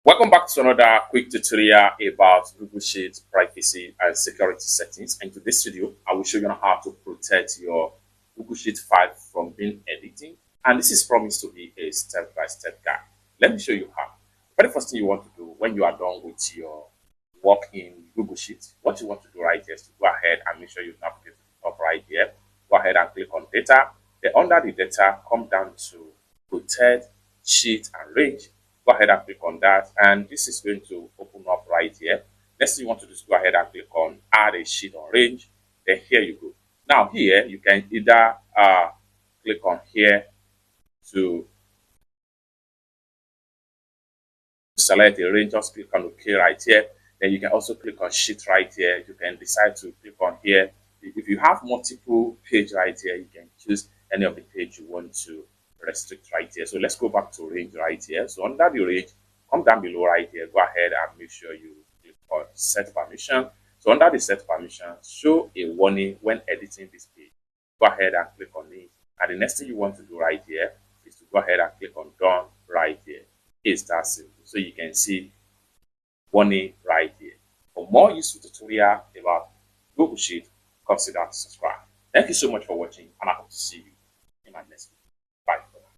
Welcome back to another quick tutorial about Google Sheets privacy and security settings. And to this video, I will show you how to protect your Google Sheet file from being edited. And this is promised to be a step-by-step guide. Let me show you how. The very first thing you want to do when you are done with your work in Google Sheets, what you want to do right here is to go ahead and make sure you navigate to the top right here. Go ahead and click on data. Then under the data, come down to protect, sheet, and range. Go ahead and click on that, and this is going to open up right here. Next thing you want to do is go ahead and click on add a sheet on range. Then here you go. Now here you can either click on here to select a range. Just click on OK right here. Then you can also click on sheet right here. You can decide to click on here. If you have multiple page right here, you can choose any of the page you want to restrict right here. So let's go back to range right here. So under the range, come down below right here. Go ahead and make sure you click on set permission. So under the set permission, show a warning when editing this page. Go ahead and click on it. And the next thing you want to do right here is to go ahead and click on done right here. It's that simple. So you can see warning right here. For more useful tutorial about Google Sheet, consider to subscribe. Thank you so much for watching, and I hope to see you in my next video.